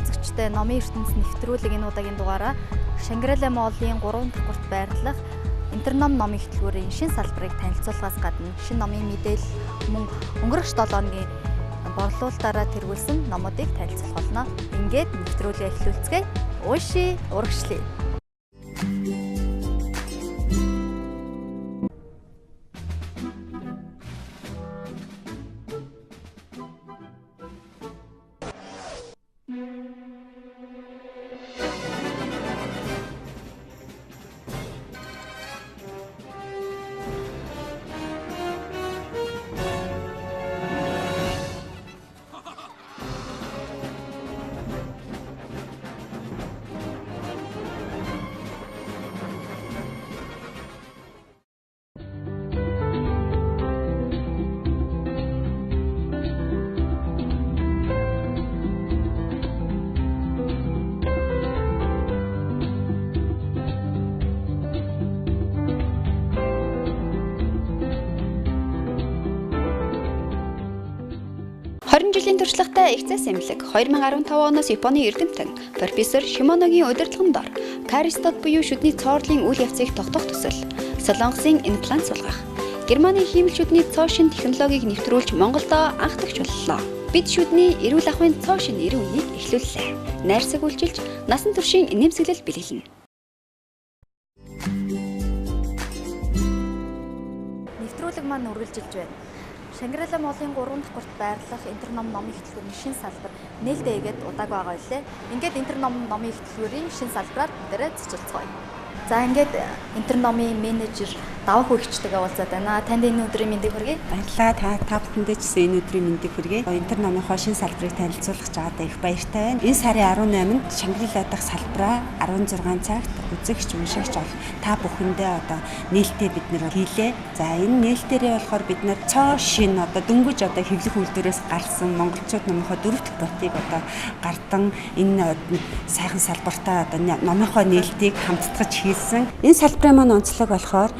үзэгчтэй номын ертөнц нэвтрүүлэг энэ удаагийн дугаараа Шангрила Моллын 3 дахь бүрт байрлах Интерном номын хөтөлбөрийн шин салбарыг танилцуулахаас гадна шинэ номын мэдээлэл мөн өнгөрөх 7 хоногийн борлуулалтаараа тэргүүлсэн номуудыг танилцуулах болно. Ингээд нэвтрүүлгээ эхлүүлцгээе. Ууши урагшлая. Жилийн туршлагатай ихцээс эмнэлэг 2015 оноос Японы эрдэмтэн профессор Шимоногийн удирдлагын дор каристот буюу шүдний цоорлын үйл явцыг тогтоох төсөл, солонгосын имплант сулгах, Германы хиймэл шүдний цоо шин технологиг нэвтрүүлж Монголдо анх дахь боллоо. Бид шүдний эрүүл ахуйн цоо шин 90 үнийг эхлүүллээ. Найрсаг үйлчилж, насан туршийн нэмсэглэл бэлгэлнэ. Нэвтрүүлэг маань үргэлжилж байна. Шангрила Моллын 3 дахь бүрт байрлах Интерном номын хөтөлбөрийн шин салбар нээлттэйгээд удааг байгаа байлээ. Ингээд Интерном номын хөтөлбөрийн шин салбараар бүгдээрээ цэцэлцгээе. За ингээд Интерномын менежер давах хөгчтэйгээ уулзаад байна. Танд энэ өдрийн мэндийг хүргэе. Баярлалаа. Та бүхэндээ ч энэ өдрийн мэндийг хүргэе. Интерномынхоо шин салбарыг танилцуулах жаадаа их баяртай байна. Энэ сарын 18-нд Шангрила дахь салбараа 16 цагт үзэгч уншигч ол та бүхэндээ одоо нээлттэй бид нэр хийлээ. За энэ нээлтээрээ болохоор бид нэр цоо шин одоо дөнгөж одоо хэвлэх үйлдвэрээс гарсан монголчууд номынхоо 4 дахь ботыг одоо гардан энэ сайхан салбартаа одоо номынхоо нээлтийг хамтдагч хийсэн. Энэ салбарын маань онцлог болохоор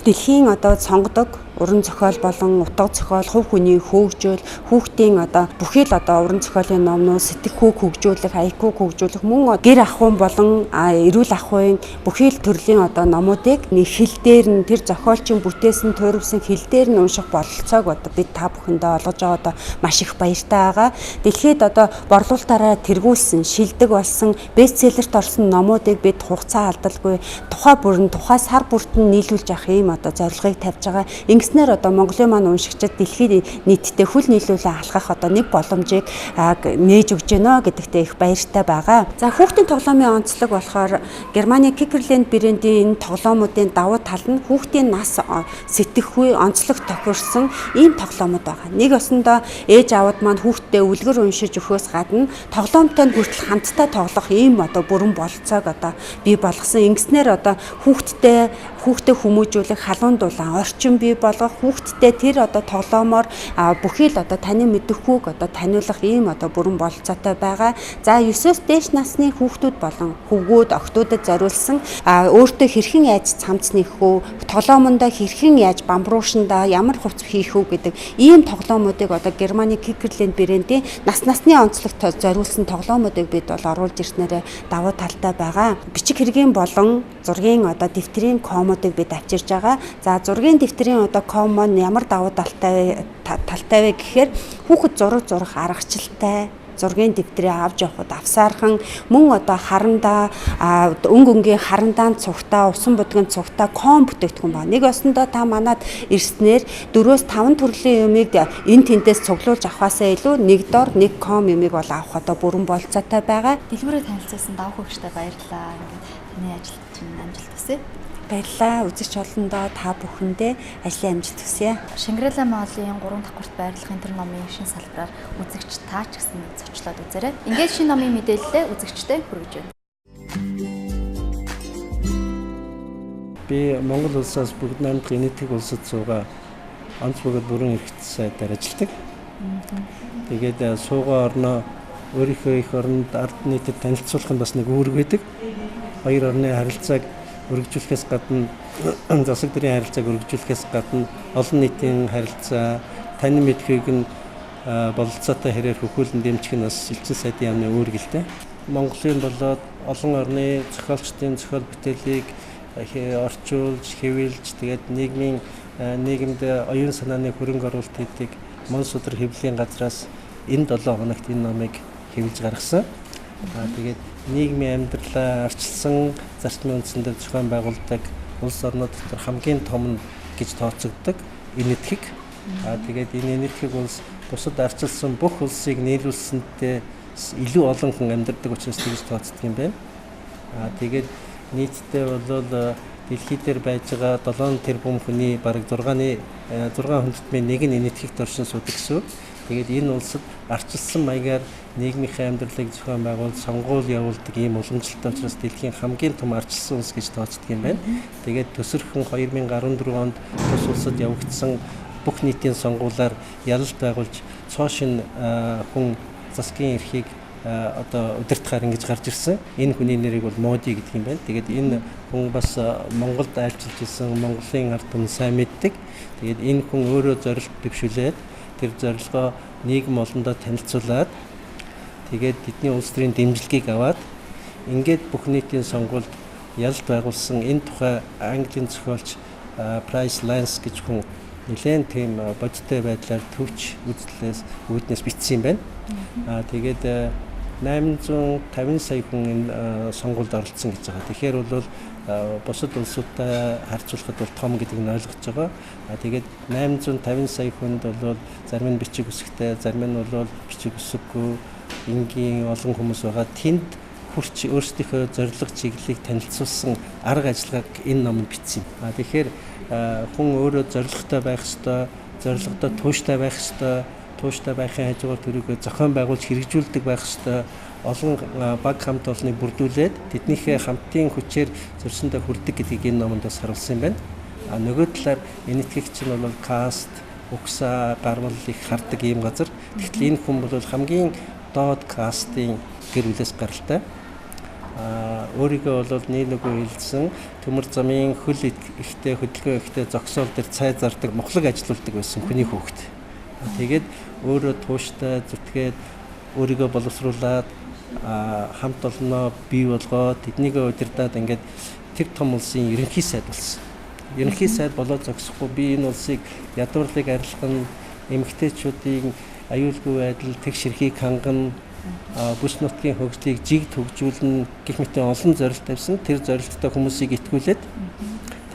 дэлхийн одоо сонгодог уран зохиол болон утга зохиол, хувь хүний хөгжөөл, хүүхдийн одоо бүхий л одоо уран зохиолын номнууд, сэтгэхүйг хөгжүүлэх, IQ-г хөгжүүлэх, мөн гэр ахуйн болон эрүүл ахуйн бүхий л төрлийн одоо номуудыг нэг хэл дээр нь тэр зохиолчин бүтээсэн, туурвсан хэл дээр нь унших бололцоог одоо бид та бүхэндээ олгож байгаа одоо маш их баяртай байгаа. Дэлхийд одоо борлуулалтаараа тэргүүлсэн, шилдэг болсон, бестселлерт орсон номуудыг бид хугацаа алдалгүй тухай бүрэн, тухай сар бүрт нь нийлүүлж авах ийм одоо зорилгыг тавьж байгаа. Ингэснээр одоо Монголын маань уншигчид дэлхийд нийтдээ хүл нийлүүлээ алхах одоо нэг боломжийг нээж өгч гэнэ гэдэгтээ их баяртай байгаа. За хүүхдийн тоглоомын онцлог болохоор Германы Kickerland брэндийн энэ тоглоомуудын давуу тал нь хүүхдийн нас сэтгэхүй онцлог тохирсон ийм тоглоомод байгаа. Нэг осондоо ээж аавд маань хүүхдэд үлгэр уншиж өгөхөөс гадна тоглоомтой хүртэл хамтдаа тоглох ийм одоо бүрэн бололцоог одоо бий болгосон. Ингэснээр одоо хүүхдэд хүмүүжүүлэх, халуун дулаан орчин бий болгох, хүүхдэд тэр одоо тоглоомоор бүхий л одоо таны мэдэхгүйг одоо таниулах ийм одоо бүрэн бололцоотой байгаа. За 9-өөс дээш насны хүүхдүүд болон хөвгүүд, охтуудад зориулсан өөртөө хэрхэн яаж цамц нэхэх үү, тоглоомондоо хэрхэн яаж бамбруушандаа ямар хувцас хийх үү гэдэг ийм тоглоомуудыг одоо Германы Kickerland брэндийн насны онцлогт зориулсан тоглоомуудыг бид бол оруулж ирснээр давуу талтай байгаа. Бичиг хэргийн болон зургийн одоо дэвтрийн комуудыг бид авчирж байгаа. За зургийн дэвтрийн одоо ком маань ямар давуу талтай вэ гэхээр хүүхэд зурах аргачлалтай зургийн дэвтрээ авч явахд авсаархан мөн одоо харандаа өнгийн харандаан цугтаа усан будгийн цугтаа ком бүтээгдэхүүн байна. Нэг осондоо та манад ирснээр 4-5 төрлийн юмыг энэ тентээс цуглуулж авахаасаа илүү нэг дор нэг ком юмыг бол авах одоо бүрэн болцоотой байгаа. Дэлгүүрээ танилцуулсан давах хөгчтэй баярлалаа. Ингээд таны ажилд чинь амжилт хүсье. Баярлалаа. Үзэгч олондоо та бүхэндээ ажлын амжилт хүсье. Шангрила Моллын 3 дахь бүрт байрлах Интерномын шин салбараар үзэгч таа ч гэсэн зочлоод үзээрэй. Ингээд шин номын мэдээлэлээ үзэгчтэй хүргэж байна. Би Монгол улсаас бүгд найрамдах нийтийн улсад суугаа онц бүгд бүрэн эрхт сайдаар ажилладаг. Тэгээд суугаа орноо өөрийнхөө их оронд ард нийтэд танилцуулах нь бас нэг үүрэг байдаг. Хоёр орны харилцааг өргөжүүлэхээс гадна засаг дэрийн харилцааг өргөжүүлэхээс гадна олон нийтийн харилцаа, таны мэдхийг нь бололцоотой хэрээр хөхүүлэн дэмжих нь бас элчин сайдын яамны үүрэг л дээ. Монголын болоод олон орны зохиолчдын зохиол бүтээлийг орчуулж, хэвлэж, тэгээд нийгэмд оюун санааны хөрөнгө оруулалт хийдэг Монс өдөр хэвлэлийн газраас энэ 7 хоногт энэ номыг хэвлэж гаргасан. Тэгээд нийгмийн амьдралаа арчилсан зарчмын үндсэндээ зохион байгуулдаг улс орнууд дотор хамгийн том нь гэж тооцогддог энэ этхийг. Тэгээд энэ этхийг улс бусад арчилсан бүх улсыг нийлүүлсэнтэй илүү олон хүн амьдардаг учраас тэгж тооцдог юм байна. Тэгээд нийтдээ бол дэлхий дээр байж байгаа 7 тэрбум хүний бараг 6 хүндэтмийн нэг нь энэ этхийгт оршин суудаг гэсэн. Тэгээд энэ улсад арчилсан маягаар нийгмийнхээ амьдралыг зохион байгуулж сонгуул явуулдаг ийм уламжлалтай учраас дэлхийн хамгийн том арчилсан улс гэж тооцдог юм байна. Тэгээд төсөрхөн 2014 онд тус улсад явагдсан бүх нийтийн сонгуулиар ялалт байгуулж цоошин хүн засгийн эрхийг одоо удирдахаар ингэж гарч ирсэн. Энэ хүний нэрийг бол Моди гэдэг юм байна. Тэгээд энэ хүн бас Монголд айлчилж исэн Монголын ард түмэн сайн мэддэг. Тэгээд энэ хүн өөрөө зорилт дэвшүүлээд тэр зорилгоо нийгэм олондоо танилцуулаад тэгээд тэдний улс төрийн дэмжлэгийг аваад ингээд бүх нийтийн сонгуульд ялалт байгуулсан энэ тухай Английн зохиолч Price Lance гэж хүн нэлээд тийм бодиттой байдлаар төвч үзлээс үүднээс бичсэн юм байна. Тэгээд 850 сая хүн энэ сонгуульд оролцсон гэж байгаа. Тэгэхээр бол бусад улсуудтай харьцуулахад бол том гэдэг нь ойлгож байгаа. Тэгээд 850 сая хүнд бол зарим нь бичиг үсгтэй, зарим нь бол бичиг үсэггүй энгийн олон хүмүүс байгаа. Тэнд хүрч өөрсдийнхөө зорилго чиглэлийг танилцуулсан арга ажиллагааг энэ номонд бичсэн. Тэгэхээр хүн өөрөө зорилготой байх ёстой, зорилготой тууштай байх ёстой, тууштай байхын хажуугаар тэрүүгээ зохион байгуулж хэрэгжүүлдэг байх ёстой. Олон баг хамт олныг бүрдүүлээд тэднийхээ хамтын хүчээр зөрсөндөө хүрдэг гэдгийг энэ номонд бас харуулсан юм байна. Нөгөө талаар энэ этхийг чинь бол каст, угсаа, гармал их хардаг ийм газар. Тэгтэл энэ хүн бол хамгийн доод кастын гэр бүлээс гаралтай. Өөрийгөө бол нийлүүгөө хэлсэн төмөр замын хөл ихтэй хөдөлгөөн ихтэй зогсоол дээр цай зардаг мохлог ажилуулдаг байсан хүний хүүхэд. Тэгээд өөрөө тууштай зүтгээд өөрийгөө боловсруулад хамт олноо бий болгоод тэднийгээ удирдаад ингээд тэр том улсын ерөнхий сайд болсон. Ерөнхий сайд болоод зогсохгүй би энэ улсыг ядуурлыг арилгах, эмэгтэйчүүдийн аюулгүй байдал, тэгш эрхийг хангана, бүс нутгийн хөгжлийг жигд хөгжүүлнэ гэх мэт олон зорилт тавьсан. Тэр зорилттой хүмүүсийг итгүүлээд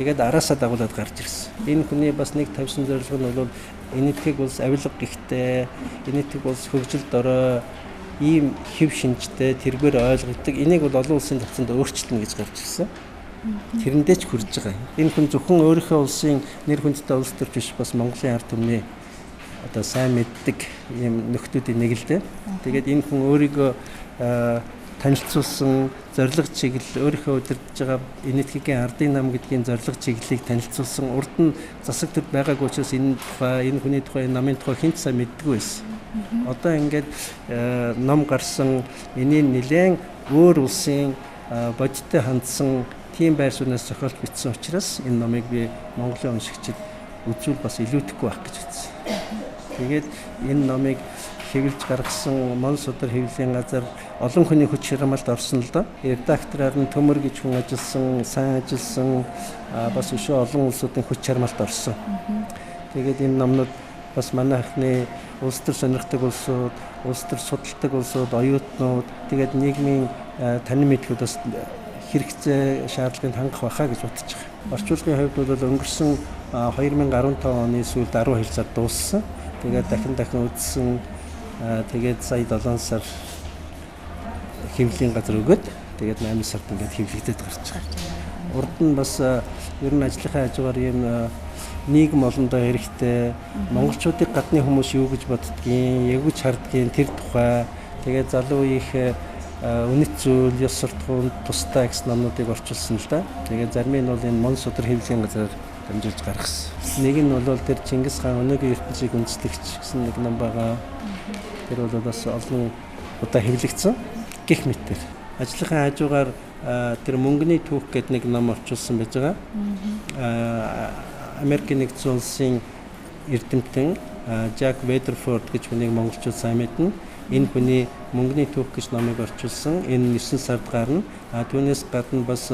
тэгээд араасаа дагуулад гарч ирсэн. Энэ хүний бас нэг тавьсан зорилго нь бол энэ этхийг улс авилга гихтэй, энэ этхийг улс хөгжилд орой ийм хэв шинжтэй тэргээр ойлгогддог. Энийг бол олон улсын тавцанд өөрчлөлтнө гэж гарч ирсэн. Тэрэндээ ч хүрж байгаа. Энэ хүн зөвхөн өөрийнхөө улсын нэр хүндтэй улс төрч биш бас Монголын ард түмний одоо сайн мэддэг ийм нөхдүүдийн нэг л дээ. Тэгээд энэ хүн өөрийгөө танилцуулсан зорилго чиглэл өөрийнхөө удирдах байгаа энэ этхийн ардын нам гэдгийн зорилго чиглэлийг танилцуулсан урд нь засаг төрд байгаагүй учраас энэ хүний тухай энэ намын тухай хэн ч сайн мэддэггүй байсан. Одоо ингээд ном гарсан энийг нэлээд өөр улсын бодиттой хандсан тийм байр сууриас зохиолч бичсэн учраас энэ номыг би Монголын уншигчид үзвэл бас илүүдэхгүй байх гэж үзсэн. Тэгээд энэ номыг хэвлэж гаргасан Монс өдөр хэвлэлийн газар олон хүний хүч хямралд орсон л доо. Редактораар нь төмөр гэж хүн ажилласан, сайн ажилласан бас өшөө олон улсуудын хүч хямралд орсон. Тэгээд энэ номнууд бас манай анхны улс төр сонирхдаг улсууд, улс төр судалдаг улсууд, оюутнууд тэгээд нийгмийн танин мэдхүүд бас хэрэгцээ шаардлагыг хангах байхаа гэж бодож байгаа. Орчуулгын хувьд бол өнгөрсөн 2015 оны сүүлд 10 хэлцээр дууссан. Тэгээд дахин үзсэн. Тэгээд сая 7 сар хэвлэлийн газар өгөөд тэгээд 8 сард ингээд хэвлэгдээд гарч байгаа. Урд нь бас ер нь ажлынхаа хажуугаар ийм нийгэм олондоо хэрэгтэй монголчуудыг гадны хүмүүс юу гэж боддгийг, яг үж хардгийг тэр тухай тэгээд залуу үеийнхээ үнэт зүйл, ёс суртахуунд тусдаа гэсэн номнуудыг орчуулсан л да. Тэгээд зарим нь бол энэ Монс өдөр хэвлэлийн газар дамжуулж гаргасан. Нэг нь бол тэр Чингис хаан өнөөгийн ертөнцийг үндэслэгч гэсэн нэг ном байгаа. Тэр бол бас олон удаа хэвлэгдсэн. Гэх мэтээр ажлынхаа хажуугаар тэр мөнгөний түүх гэдэг нэг ном орчуулсан байж байгаа. Америкийн нэгдсэн улсын эрдэмтэн Жак Ведерфорд гэж хүнийг монголчууд сайн мэднэ. Энэ хүний Мөнгөний түүх гэж номыг орчуулсан. Энэ 9 сард гарна. Түүнээс гадна бас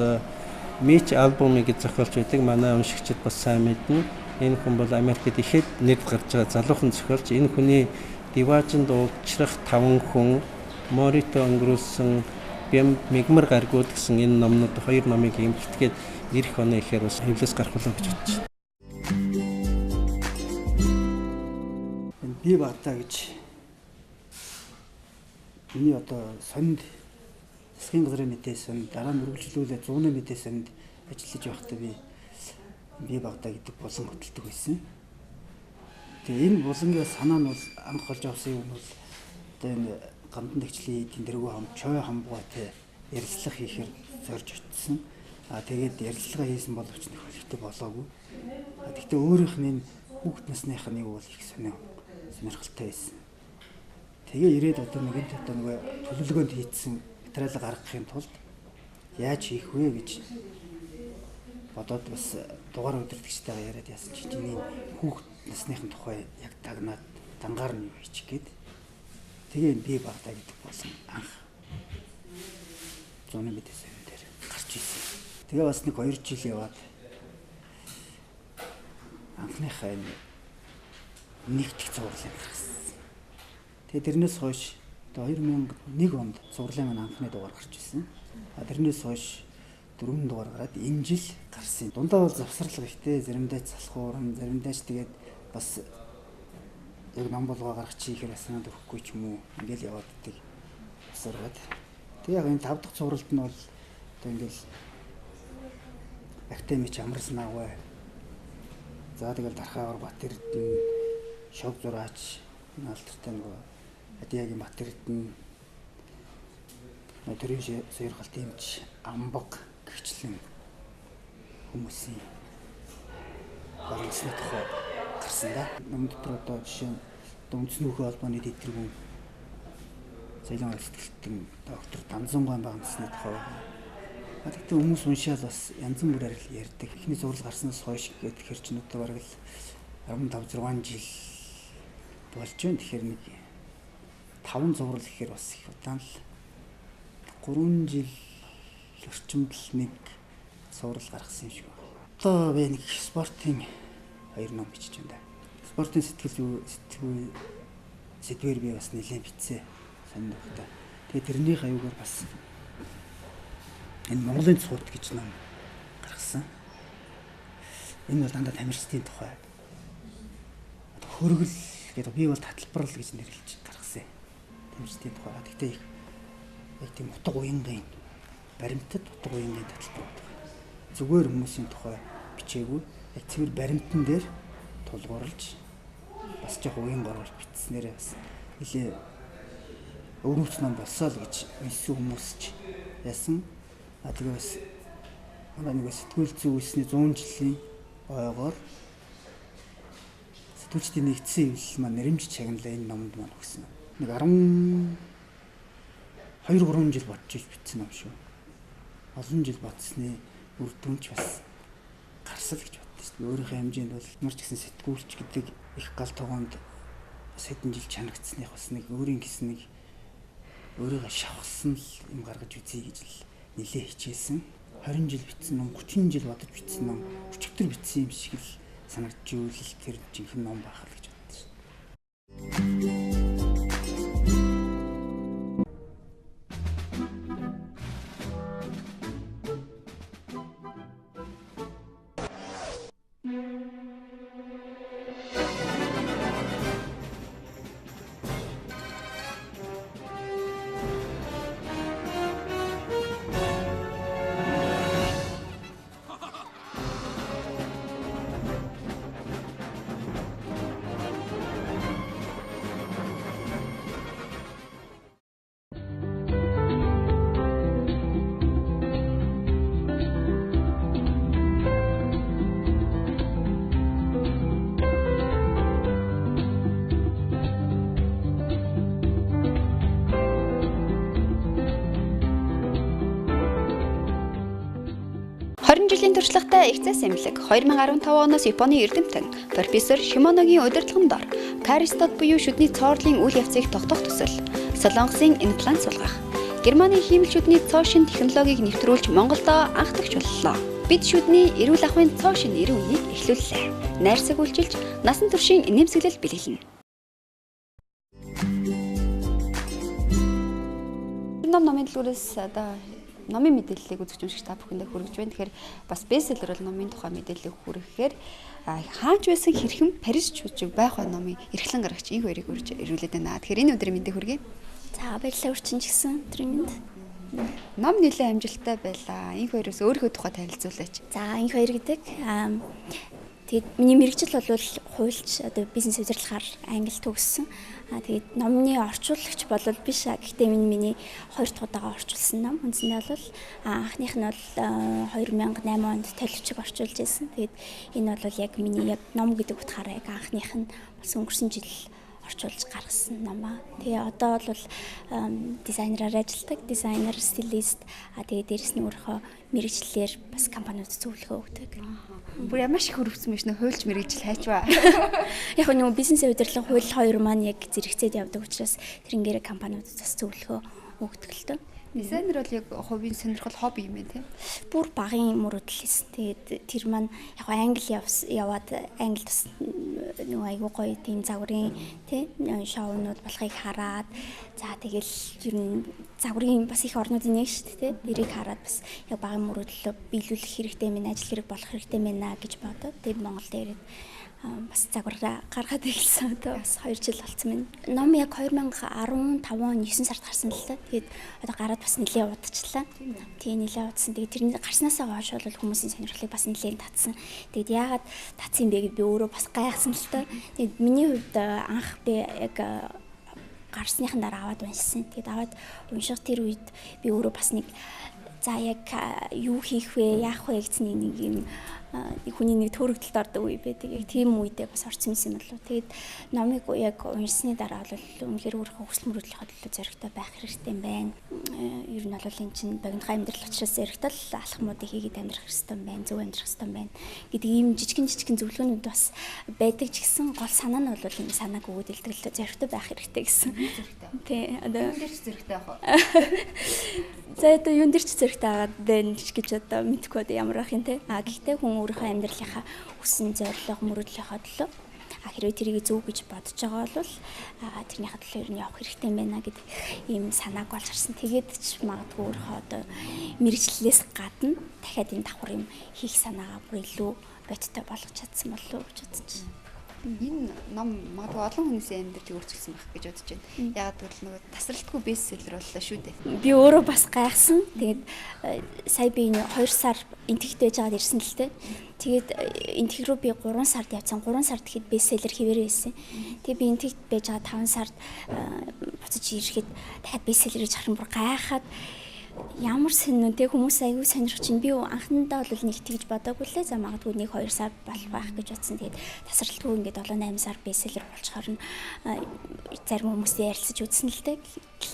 Мич альбомыг зохиолч байдаг. Манай уншигчид бас сайн мэднэ. Энэ хүн бол Америкт ихэд нэр гарч байгаа залуухан зохиолч. Энэ хүний Диваажинд уучрах 5 хүн, Морито өнгөрүүлсэн Бям мигмар гаргууд гэсэн энэ номнууд 2 номыг эмхэтгээд ирэх оноо ихээр бас хэвлээс гарах болов гэж бодож байна. Би багтаа гэж миний одоо сонд засгийн газрын мэдээ сонд дараа нь үргэлжлүүлээ 100-ны мэдээ сонд ажиллаж байхдаа би багтаа гэдэг болон хөтэлдэг байсан. Тэгээ энэ болонгийн санаа нь бол анх олж авсан юм бол одоо энэ гамдан тэгчлийн тендэргүй хам чой хамгаатай ярилцлага хийхээр зорж очсон. Тэгээд ярилцлага хийсэн боловч нөхөлтөй болоогүй. Гэхдээ өөрийнх нь хүүхэд насных нь бол их сонирхолтой байсан. Тэгээ ирээд одоо нэгэнт одоо нэг төлөвлөгөөнд хийсэн материал гаргахын тулд яаж хийх вэ гэж бодоод бас дугаар удирдагчтайгаа яриад яасан чи чиний хүүхэд насныхын тухай яг тагнаад дангаар нь юу хийчих гээд тэгээ би багтаа гэдэг болсон анх 100-ны мэдээ сан дээр гарч ирсэн. Тэгээ бас нэг 2 жил яваад анхныхаа нэгдэх зурлыг гаргасан. Тэгээ тэрнээс хойш 2001 онд зурлын маань анхны дугаар гарч ирсэн. Тэрнээс хойш 4 дугаар гараад энэ жил гарсан. Дундаа бол завсрал ихтэй, заримдаа залхуурн, заримдаа ч тэгээд бас яг ном болгоо гаргах чихээр санаад өгөхгүй ч юм уу ингээл яваад идэг усараад. Тэгээ яг энэ 5 дахь зуралд нь бол одоо ингээл Актемич амарсан аваа. За тэгэл Дархаавар Батэрдэн шог зураач наалтартай нөгөө Адиягийн Батэрдэн төрийн сойрхолт эмч амбаг гихчлэн хүмүүсийн баримтны тухай гарсан да. Ном дотор одоо жишээ нь Үндэсний хүүхний холбооны дэвтэргүүн Соёлын сэтгэлтэн доктор Данзангуй багцны тухай. Тэгэхдээ хүмүүс уншаал бас янз бүрээр л ярьдаг. Эхний зураг гарснаас хойш гэхээр ч нүдэ бараг л 15-6 жил болж байна. Тэгэхээр нэг 5 зураг гэхээр бас их удаан л 3 жил орчимд л нэг зураг гаргасан юм шиг байна. Одоо би нэг спортын 2 ном бичиж байна. Спортын сэдвээр би бас нэлээд бичсэн. Сонд өгдөө. Тэгээ тэрний хавьгаар бас энэ Монголын цууд гэж ном гаргасан. Энэ бол дандаа тамирчдын тухай. Хөргөл гэдэг би бол таталбарл гэж нэрлэж гаргасан. Тамирчдын тухай. Гэхдээ их яг тийм утга уянгийн баримтад утга уянгийн таталбар байдаг. Зүгээр хүмүүсийн тухай бичээгүй. Яг цэвэр баримтан дээр тулгуурлаж бас жоох уянг оруулж бичснээр бас нэлээ өвөрмөц ном болсоо л гэж хэлсэн хүмүүс ч яасан. Тэгээ бас манай нэг сэтгүүл зүйн үсний 100 жилийн ойгоор сэтгүүлчдийн нэгдсэн хэвлэл маань нэрэмж чагналаа энэ номд маань өгсөн. Нэг 2-3 жил бодчих бичсэн ном шүү. Олон жил бодсны үр дүнч бас гарсал гэж боддоо шүү. Өөрийнхөө хэмжээнд бол марч гэсэн сэтгүүлч гэдэг их гал тогоонд бас хэдэн жил чанагдсных бас нэг өөрийн гэсэн нэг өөрийгөө шавхсан юм гаргаж үзье гэж л нэлээ хичээсэн. 20 жил бичсэн ном, 30 жил бодож бичсэн ном, өчигдөр бичсэн юм шиг л санагдж ивэл тэр жинхэнэ ном байх л гэж боддоо шүү. Туршлагатай ихцээс эмнэлэг 2015 оноос Японы эрдэмтэн профессор Шимоногийн удирдлагын дор каристод буюу шүдний цоорлын үйл явцыг тогтоох төсөл, солонгосын имплант сулгах, Германы хиймэл шүдний цоо шин технологиг нэвтрүүлж Монголдо анх дахь боллоо. Бид шүдний эрүүл ахуйн цоо шин эрүүл үнийг эхлүүллээ. Найрсаг үйлчилж, насан туршийн нэмсэглэл бэлгэлнэ. Номын дэлгүүрээс одоо номын мэдээллийг үзэж уншиж та бүхэндээ хүргэж байна. Тэгэхээр бас бестселлер бол номын тухай мэдээллийг хүргэхээр хаач байсан хэрхэн Парис чүжиг байх ба номын эрхлэн гарагч энэ хоёрыг үрж ирүүлээд байна. Тэгэхээр энэ өдрийн мэндийг хүргэе. За баярлалаа урчин ч гэсэн өдрийн мэнд. Ном нэлээд амжилттай байлаа. Энэ хоёроос өөрийнхөө тухай танилцуулаач. За энэ хоёр гэдэг тэгээд миний мэрэгжил бол хуульч одоо бизнес удирдлагаар англи төгссөн. Тэгээд номны орчуулагч бол биш. Гэхдээ миний 2 дахь удаага орчуулсан ном. Үндсэндээ бол анхных нь бол 2008 онд толичиг орчуулж байсан. Тэгээд энэ бол яг миний яг ном гэдэг утгаараа яг анхных нь бас өнгөрсөн жил орчуулж гаргасан ном аа. Тэгээ одоо бол дизайнераар ажилладаг, дизайнер, стилист. Тэгээ дээрэс нь өөрийнхөө мэрэгчлэлээр бас компаниуд зөвлөгөө өгдөг. Бүр ямар их хөрвсөн мэт нэ хуульч мэрэгжил хайчваа. Яг нөгөө бизнесийн удирдлага хууль хоёр маань яг зэрэгцээд явдаг учраас тэрнгээр компаниудад бас зөвлөгөө өгдөг л дөө. Дизайнер бол яг хувийн сонирхол хобби юм байна тийм. Бүр багын мөрөдөл хийсэн. Тэгээд тэр маань яг англи яваад англи бас нөгөө айгуу гоё тийм загварын тийм шоунууд болохыг хараад за тэгэл ер нь загварын бас их орнуудын нэг шүү дээ. Тэрийг хараад бас яг багын мөрөдлөө биелүүлэх хэрэгтэй мэн ажил хэрэг болох хэрэгтэй мэнэ гэж бодоод тэгээд Монголд ирээд бас загвараа гаргаад ирсэн одоо бас 2 жил болсон байна. Ном яг 2015 он 9 сард гарсан л та. Тэгээд одоо гараад бас нэлээд удажлаа. Тийм нэлээд удсан. Тэгээд тэрний гарснаасаа хойш бол хүмүүсийн сонирхлыг бас нэлээд татсан. Тэгээд яагаад татсан бэ гэдээ би өөрөө бас гайхсан л та. Тэгээд миний хувьд анх би яг гарсныхан дараа аваад уншсан. Тэгээд аваад унших тэр үед би өөрөө бас нэг за яг юу хийх вэ, яах вэ гэсэн нэг юм хүний нэг төрөгдөлд ордог үе байдаг. Яг тийм үедээ бас орсон юм болов. Тэгээд номыг яг уншсны дараа бол үнэхээр өөрийнхөө хүсэл мөрөөдлийнхөө төлөө зоригтой байх хэрэгтэй юм байна. Ер нь бол эн чинь богинохон амьдрал учраас зоригтой л алхмуудыг хийгээд амьдрах хэрэгтэй юм байна. Зөв амьдрах хэрэгтэй юм байна гэдэг ийм жижигэн зөвлөгөөнүүд бас байдаг ч гэсэн гол санаа нь бол энэ санааг өгөөд илтгэл зоригтой байх хэрэгтэй гэсэн. Тий, одоо Юунд ч зэрэгтэй авах. За одоо юунд ч зэрэгтэй агаад байна гэж одоо мэдгүй одоо ямар байх юм те. Гэхдээ хүн өөрийнхөө амьдралынхаа хүссэн зорилго мөрөдлийнхөө төлөө хэрвээ тэрийг зөв гэж бодож байгаа бол тэрнийхээ төлөө ер нь явах хэрэгтэй юм байна гэдэг ийм санааг олж харсан. Тэгээд ч магадгүй өөрийнхөө одоо мэрэгчлэлээс гадна дахиад энэ давхар юм хийх санаагаа бүр илүү бодтой болгож чадсан болов уу гэж бодож байна. Энэ ном магадгүй олон хүмүүсийн амьдралыг өөрчилсөн байх гэж бодож байна. Ягаад гэвэл нөгөө тасралтгүй бестселлер боллоо шүү дээ. Би өөрөө бас гайхсан. Тэгээд сая би 2 сар энтэгт байж байгаад ирсэн л дээ. Тэгээд энтэг рүү би 3 сард явсан. 3 сард гэхэд бестселлер хэвээрээ байсан. Тэгээд би энтэгт байж байгаа 5 сард буцаж ирэхэд дахиад бестселлерийг харсан бүр гайхаад ямар сонирхолтой хүмүүс аягүй сонирхож чинь би анхандаа бол нэг тэгж бодоогүй лээ. За магадгүй 1-2 сар болох байх гэж бодсон. Тэгээд тасралтгүй ингээд 7-8 сар бестселлер болчихоор нь зарим хүмүүстэй ярилцаж үзсэн л дээ.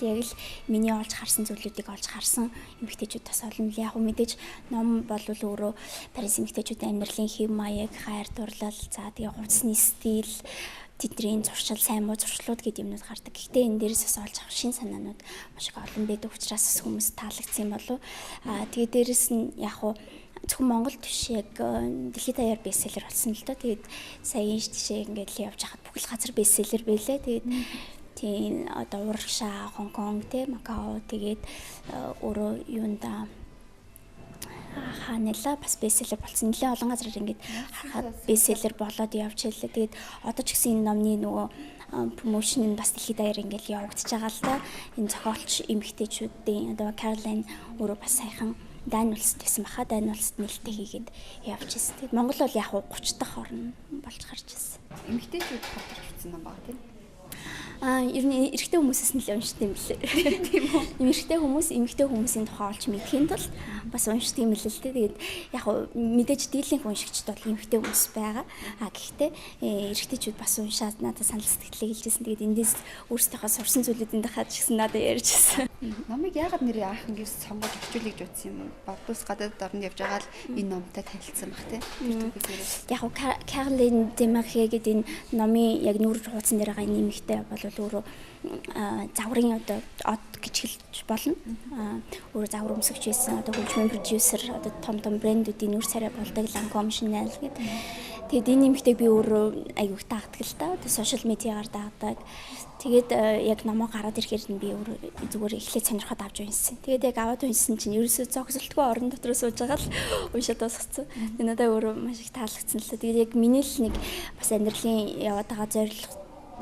Яг л миний олж харсан зүйлүүдийг олж харсан эмэгтэйчүүд бас олон яг мэдээж ном бол өөрөө Парис эмэгтэйчүүдийн амьдралын хэв маяг, хайр дурлал, за тэгээ хувцсны стил тэдний зуршил, сайн муу зуршлууд гэдэг юмнууд гардаг. Гэхдээ энэ дээрээс бас олж авах шин санаанууд маш их олон байдаг учраас хүмүүс таалагдсан болов. Тэгээд дээрээс нь яг хуу зөвхөн Монгол биш яг дэлхийд даяар бестселлер болсон л доо. Тэгээд сая энэ тийшээ ингээд л явж хахад бүх л газар бестселлер байлээ. Тэгээд тийм одоо Урагшаа, Хонконг, Макао тэгээд өөрөө юунда ханала бас бестселлер болсон. Нэлээд олон газараар ингээд харахад бестселлер болоод явж байлаа. Тэгээд одоо ч гэсэн энэ номны нөгөө промошн нь бас дэлхийд даяар ингээд явагдаж байгаа л да. Энэ зохиолч эмэгтэйчүүдийн одоо Каролайн өөрөө бас сайхан Дани улсад байсан баха. Дани улсад нээлттэй хийгээд явж ирсэн. Тэгээд Монгол бол яг 30 дахь орн болж гарч ирсэн. Эмэгтэйчүүд хатарч утсан ном баг тийм. Ер нь эрэгтэй хүмүүсээс нь л уншдаг юм лээ. Тийм үү? Эрэгтэй хүмүүс эмэгтэй хүмүүсийн тухай олж мэдхийн тулд бас уншдаг юм л л дээ. Тэгээд яг мэдээж дийлэнх уншигчд бол эмэгтэй хүмүүс байгаа. Гэхдээ эрэгтэйчүүд бас уншаад надад санал сэтгэлээ хэлжсэн. Тэгээд эндээс өөрсдийнхөө сурсан зүйлүүдийн дахиад ч гэсэн надад ярьжсэн. Номыг яагаад нэр анхан гэж сонгож орчуулъя гэж бодсон юм? Багдус гадаад орнд явж байгаа л энэ номтой танилцсан баг тий. Яг Каролин Демархе гэдэг энэ номын яг нүүр хуудсан дээр байгаа нэмэгтэй бол өөрөө загварын одоо од гэж хэлж болно. Өөрөө загвар өмсгч байсан. Одоо хөгжмийн продюсер, одоо том брэндүүдийн нүүр царай болдог Lancome Chanel гэдэг. Тэгээд энэ нэмэгтэй би өөрөө аягүй таадаг л да. Тэгээд сошиал медиагаар даадаг. Тэгээд яг номоо гараад ирэхээр нь би өөрөө зүгээр эхлээд сонирхоод авч уншсан. Тэгээд яг аваад уншсан чинь ерөөсөө зогсолтгүй орон дотор сууж байгаа л уншаад дуусгацсан. Тэгээд надад өөрөө маш их таалагдсан л та. Тэгээд яг миний л нэг бас амьдралын яваад байгаа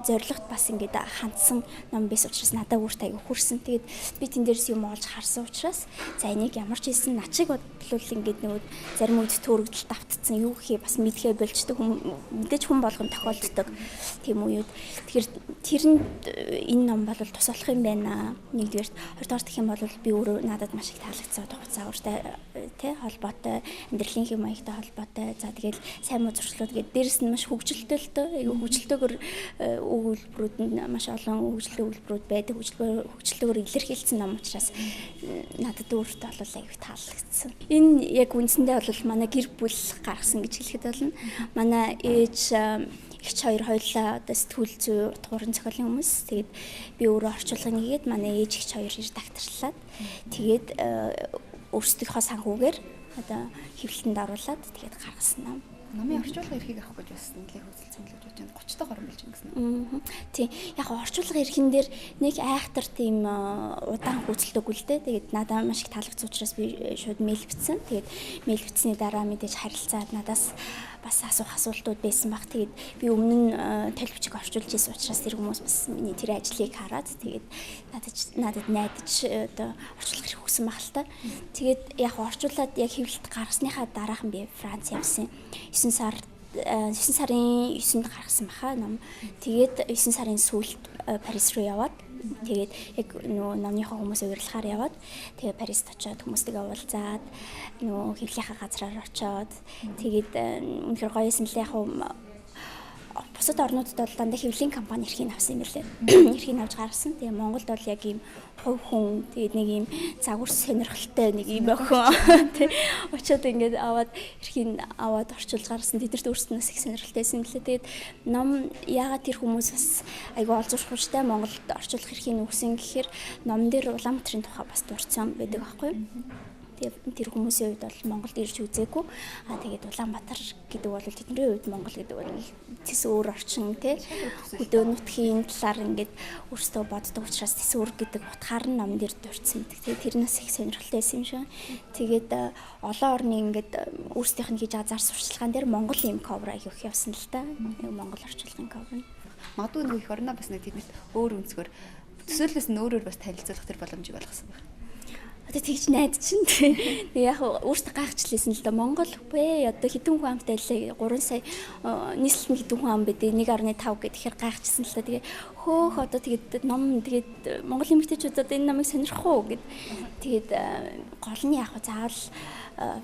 зорилгот бас ингээд хандсан ном биш учраас надад өөртөө аягүй хүрсэн. Тэгээд би тэн дээрс юм олж харсан учраас за энийг ямар ч хэлсэн начиг бодлол ингээд нөгөө зарим үед төрөгдөл давтцсан юу гэхээ бас мэдхээ болчдөг мэдээж хүн болгон тохиолддог тийм үед. Тэгэхээр тэрэнд энэ ном бол тус болох юм байна. Нэгдүгээр хоёрдугаар гэх юм бол би өөрөө надад маш их таалагдсан хугацаатай тий холбоотой амьдралын хэм маягтай холбоотой. За тэгээд сайн муу зуршлууд гэдэг дээрэс нь маш хөгжилтэй л дөө аягүй хөгжилтэйгээр өгүүлбэрүүд нь маш олон хөгжлийн өгүүлбэрүүд байдаг. Хөгжилтэйгээр илэрхийлсэн ном учраас надад өөртөө бол аягүй таалагдсан. Энэ яг үндсэндээ бол манай гэр бүл гаргасан гэж хэлэхэд болно. Манай ээж Игч хоёр хоёулаа одоо сэтгүүл зүй утгуурын зохиолын хүмүүс. Тэгээд би өөрөө орчуулгын хийгээд манай ээж игч хоёр редакторлаад тэгээд өөрсдийнхөө санхүүгээр одоо хэвлэлтэнд оруулаад тэгээд гаргасан ном. Номын орчуулга эрхийг авах гэж байсан нэлээд хөдөлсөн л гэж бодож байна. 30 дахь орон болж ингэсэн. Тийм. Яг орчуулга эрхэн дээр нэг айхтар тийм удаан хөөцөлтөг үл дээ. Тэгээд надад маш их таалагдсан учраас би шууд мэйл бичсэн. Тэгээд мэйл бичсэний дараа мэдээж харилцаад надаас бас асуух асуултууд байсан баг. Тэгээд би өмнө нь төлөвчөг орчуулж ирсэн учраас тэр хүмүүс бас миний тэр ажлыг хараад тэгээд надад найдаж одоо орчуулах хэрэг өгсөн баг л та. Тэгээд яг орчуулад яг хэвлэлт гаргасныхаа дараахан би Франц явсан. 9 сарын 9-нд гаргасан баха ном. Тэгээд 9 сарын сүүлд Парис руу яваад тэгээд яг нөгөө номынхоо хүмүүсээ урилахаар яваад тэгээд Парист очиод хүмүүстэйгээ уулзаад нөгөө хэвлэлийнхаа газраар очиод тэгээд үнэхээр гоёсэн л яг бусад орнуудад бол дандаа хэвлэлийн компани эрхийг авсан юм лээ. Эрхийг авч гаргасан. Тэгээ Монголд бол яг ийм хувь хүн тэгээд нэг ийм загвар сонирхолтой нэг ийм охин тий очиод ингээд аваад эрхийг аваад орчуулж гаргасан. Тэдэрт өөрсдөөс их сонирхолтой байсан юм лээ. Тэгээд ном яагаад тэр хүмүүс бас айгүй олзуурхуйчтай Монголд орчуулах эрхийг өгсөн гэхээр номон дээр Улаанбаатарын тухай бас дурдсан байдаг байхгүй юу? Тэр хүмүүсийн үед бол Монголд ирж үзээгүй. Тэгээд Улаанбаатар гэдэг бол тэдний үед Монгол гэдэг бол төсөөр орчин тий хөдөө нутгийн талаар ингээд өөрсдөө боддог учраас төсөөр гэдэг утгаар нь номон дээр дурдсан гэдэг. Тэрнээс их сонирхолтой байсан юм шиг. Тэгээд олон орны ингээд өөрсдийнх нь хийж байгаа зар сурчлагаан дээр Монгол юм ковер аяг их явсан л та. Монгол орчуулгын ковер. Магадгүй нэг их орноо бас нэг тиймээс өөр өнцгөр төсөөллөөс нь өөрөөр бас танилцуулах тэр боломжийг олгосон байна. Одоо тэгж найдаж чинь тэг яг өөртөө гайхчихлээсэн л да Монгол бэ одоо хэдэн хүн амтай лээ 3 сая нийслэл хэдэн хүн ам бэ 1.5 гэхээр гайхчихсан л да тэгээ хөөх одоо тэгээд ном тэгээд Монголын эмэгтэйчүүд одоо энэ номыг сонирхох уу гэд тэгээд гол нь яг заавал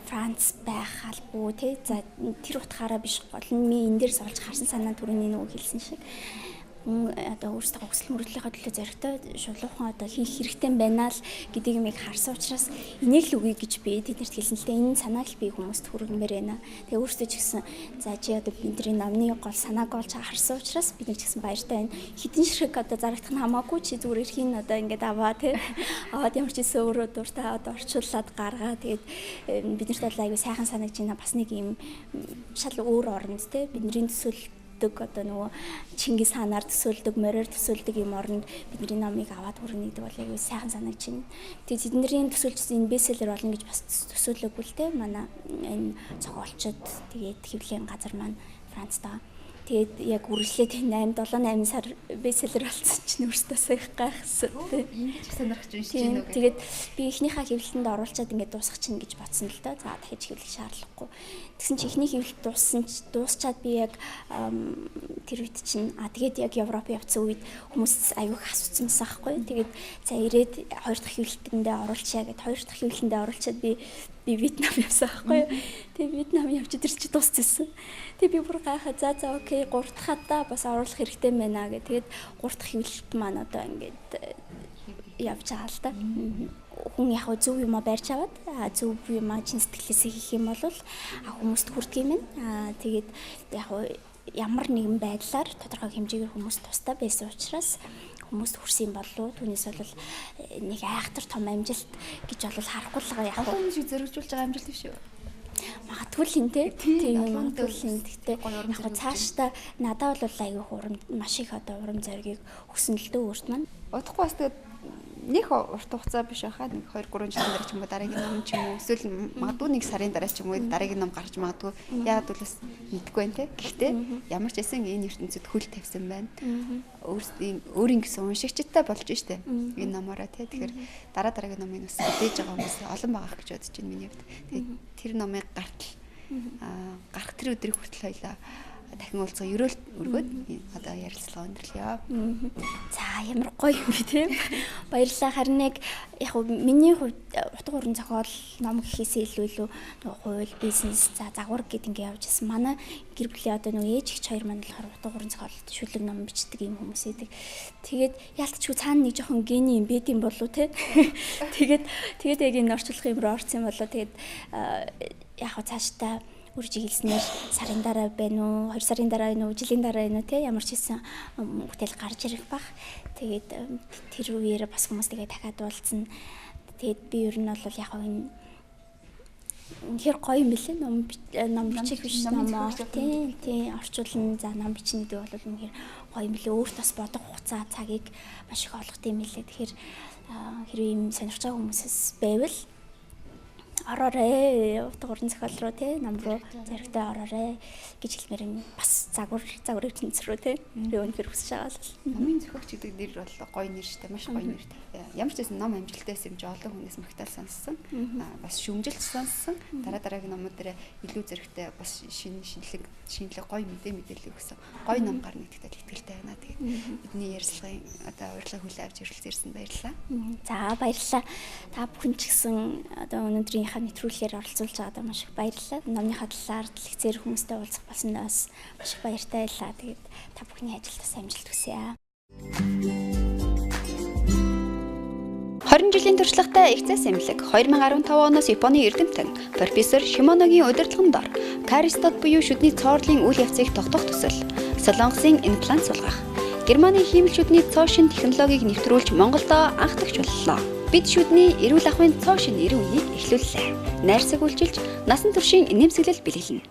Франц байх албагүй тий за тэр утгаараа биш гол нь ми энэ дээр суулж харсан санаа түрүүний нөгөө хэлсэн шиг одоо өөрсдөө өсөл мөрөдлийнхөө төлөө зоригтой шулуухан одоо хийх хэрэгтэй байна л гэдэг юмыг харсан учраас энийг л үгүй гэж би тэднэрт хэлсэн л дээ энэ санааг л би хүмүүст хүргэмээр байна. Тэгээ өөрсдөө ч гэсэн за чи одоо бидний номны гол санааг олж харсан учраас бид нар ч гэсэн баяртай байна. Хитэн ширхэг одоо зарагдах нь хамаагүй чи зүгээр эрхийн одоо ингээд аваа тий. Аваад ямар ч гэсэн өөрөө дуртай одоо орчуулад гаргаа тэгээд биднэрт бол аягүй сайхан санагдаж байна. Бас нэг юм шал өөр оронд тий бидний төсөөл одоо нөгөө Чингис хаанаар төсөөлдөг, мороор төсөөлдөг юм оронд бидний номыг аваад хүрнэ гэдэг бол аягүй сайхан санагдаж байна. Тэгээд тэдний төсөөлжсэн энэ бестселлер болно гэж бас төсөөлөөгүй л те манай энэ зохиолчд тэгээд хэвлэлийн газар маань Францтай. Тэгээд яг үргэлжлээд 8 сар бестселлер болсон чинь өөртөө их гайхсан. Ингэж сонирхож уншиж байна уу? Тэгээд би эхнийхээ хэвлэлтэнд оруулчаад ингээд дуусгах чинь гэж бодсон л доо. За дахиж хэвлэх шаардлагагүй. Тэгсэн чинь эхний хэвлэлт дуусчаад би яг тэр үед чинь тэгээд яг Европ явцсан үед хүмүүс аюух асуусан байхгүй. Тэгээд за ирээд хоёр дахь хэвлэлтэндээ оруулчаа гэд хоёр дахь хэвлэлтэндээ оруулчаад би Вьетнам явсан байхгүй. Тэгээд Вьетнам явж тэр чи дуусчихсан. Тэгээд би бүр гайхаа за окей 3 дахьадаа бас оруулах хэрэгтэй байна гэ. Тэгээд 3 дахь хэвлэлт маань одоо ингээд явж байгаа л да. Хүн яг зөв юм барьж аваад зөв юм чин сэтгэлээсээ хийх юм бол хүмүүст хүрдэг юм байна. Тэгээд яг ямар нэгэн байдлаар тодорхой хэмжээгээр хүмүүс тустай байсан учраас хүмүүст хүрсэн болов. Түүнээс бол нэг айхтар том амжилт гэж бол харахгүй л байгаа яг. Олон шиг зөргижүүлж байгаа амжилт биш үү? Магадгүй л энэ тийм магадгүй л энэ. Гэхдээ яг цаашдаа надад бол аюу урам маш их одоо урам зоригийг өгсөн л дөө өөрт маань. Удахгүй бас тэгээд нэг урт хугацаа биш байхаа нэг 2-3 жилийн дараа ч юм уу дараагийн ном ч юм уу эсвэл магадгүй нэг сарын дараа ч юм уу дараагийн ном гарч магадгүй яагаад бол бас мэдгүй байна те. Гэхдээ ямар ч байсан энэ ертөнцид хөл тавьсан байна. Өөрийн гэсэн уншигчтай болж штэ энэ номороо те. Тэгэхээр дараагийн номыг бас мэдээж байгаа хүмүүс олон байгаа гэж бодож байна миний хувьд. Тэгээд тэр номыг гарах тэр өдрийг хүртэл хоёлаа дахин уулзгаа ерөөл өргөөд одоо ярилцлага өндөрлөё. За ямар гоё юм бэ тийм. Баярлалаа. Харин яг миний хувьд утга уран зохиол ном гэхээсээ илүү хууль, бизнес, за загвар гэд ингэ явж ирсэн. Манай гэр бүлийн одоо нөгөө ээж ихч хоёр маань болохоор утга уран зохиол шүлэг ном бичдэг юм хүмүүс эдэг. Тэгээд яалтчгүй цаана нэг жоохон гений юм байд юм болов те. Тэгээд яг энэ орчуулах юм руу орсон юм болоо. Тэгээд яг цаашдаа үржиг хэлснээр сарын дараа байна уу 2 сарын дараа байна уу жилийн дараа байна уу те ямар ч хэсэн бүтээл гарч ирэх бах. Тэгээд тэр үеэр бас хүмүүс тэгээд дахиад уулзсан. Тэгээд би ер нь бол яг энэ үнэхээр гоё юм билээ ном бичих биш номоо тийм орчуулна за ном бичнэ гэдэг бол үнэхээр гоё юм билээ өөрт бас бодох хугацаа цагийг маш их олгох юм билээ. Тэгэхээр хэрвээ юм сонирхож байгаа хүмүүсээс байвал ороорой утга уран зохиол руу те ном руу зэрэгтэй ороорой гэж хэлмээр юм бас загвар ертөнц рүү те өнөхөр хүсэж байгаа л номын зохиогч гэдэг нэр бол гоё нэр штэ маш гоё нэр. Ямар ч байсан ном амжилттай юм чи олон хүнээс магтаал сонссон бас шүмжилт сонссон дараагийн номууд дээр илүү зэрэгтэй бас шинэлэг гоё мэдээлэл өгсөн гоё ном гарна гэдэгт итгэлтэй байна. Тэгээд бидний ярилцлагын одоо урилга хүлээ авч ирсэн баярлалаа. За баярлалаа. Та бүхэн ч гэсэн одоо өнөөдрийн нэвтрүүлгээр оролцуулж байгаадаа маш их баярлалаа. Номныхаа талаар лекцээр хүмүүстэй уулзах болсондоо бас маш их баяртай байлаа. Тэгээд та бүхний ажилд бас амжилт хүсье. 20 жилийн туршлагатай ихцээс эмнэлэг 2015 оноос Японы эрдэмтэн профессор Шимоногийн удирдлагын дор каристод буюу шүдний цоорлын үйл явцыг тогтоох төсөл, солонгосын имплант сулгах, Германы хиймэл шүдний цоо шин технологиг нэвтрүүлж Монголдо анх дахь боллоо. Бид шүдний эрүүл ахуйн цоо шин 90 үнийг эхлүүллээ. Найрсаг үйлчилж, насан туршийн нэмсэглэл бэлгэлнэ.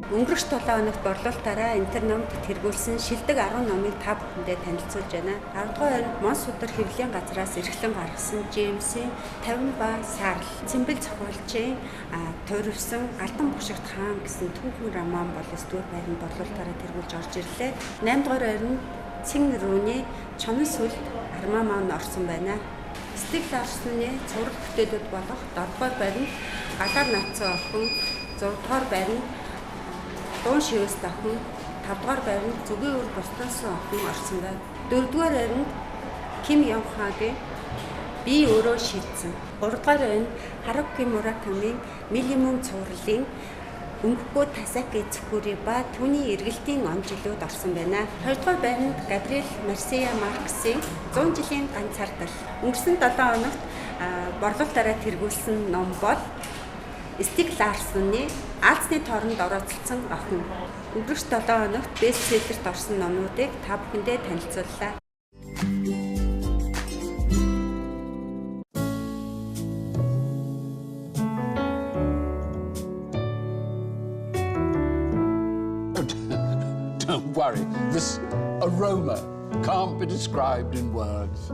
Өнгөрөх 7 хоногт борлуулалтаараа интерномд тэргүүлсэн шилдэг 10 номыг та бүхэндээ танилцуулж байна. 10 дугаар хоног Монс судар хэвлэлийн газраас эрхлэн гаргасан Джеймсийн 50 ба сарл цэмбэл зохиолчийн туйрвсан Алтан бушигт хаан гэсэн түүхэн роман болон дүр байрны борлуулалтаараа тэргүүлж орж ирлээ. 8 дугаар хоног Цэн рүүний чонон сүлд армаа маань орсон байна. Сэтгэл арсны цуврал бүтээлүүд болох 7 дугаар байрны галаар наацсан охин, 6 дугаар байрны дуун шивээс дахин 5 дугаар байранд зүгийн өр бостонсон охин орсон байна. 4 дугаар байранд Ким Явхагийн би өөрөө шийдсэн. 3 дугаар байранд Харуки Муракамийн минимум цувралын өнгөгүй Тасаки Цукури ба түүний эргэлтийн он жилүүд орсон байна. 2 дугаар байранд Габриэл Марсея Марксийн 100 жилийн ганцаардал. Өнгөрсөн 7 хоногт борлуулалтаараа тэргүүлсэн ном бол Стиг Ларсны Аалзны тооронд орооцолсон охин. Өнгөрөх 7 хоногт бестселлерт орсон номнуудыг та бүхэндээ танилцууллаа. Don't worry, this aroma can't be described in words.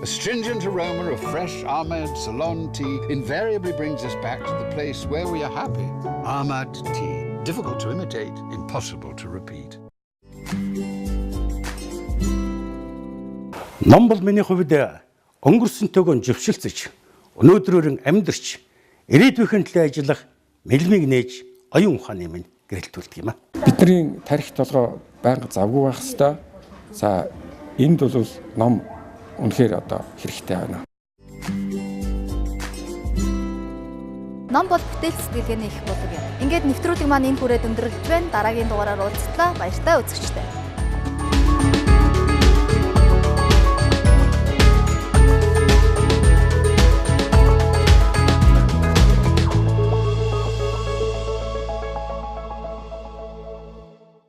A stringent aroma of fresh Ahmed Ceylon tea invariably brings us back to the place where we are happy. Ahmed tea. Difficult to imitate, impossible to repeat. Ном бол миний хувьд өнгөрсөнтэйгөө зөвшөлтсөж, өнөөдрөөр амьдарч, ирээдүйн төлөө ажиллах мэлмиг нээж оюун ухааны минь гэрэлтүүлдэг юм аа. Бидний тарих толгой байнга завгүй байх хэвээр. За энд бол ном үнэхээр одоо хэрэгтэй байна. Ном бол бүтээл сэтгэлгээний их булаг юм. Ингээд нэвтрүүлэг маань энэ хүрээд өндөрлөж байна. Дараагийн дугаараар уулзтлаа. Баяртай үзэгчдээ.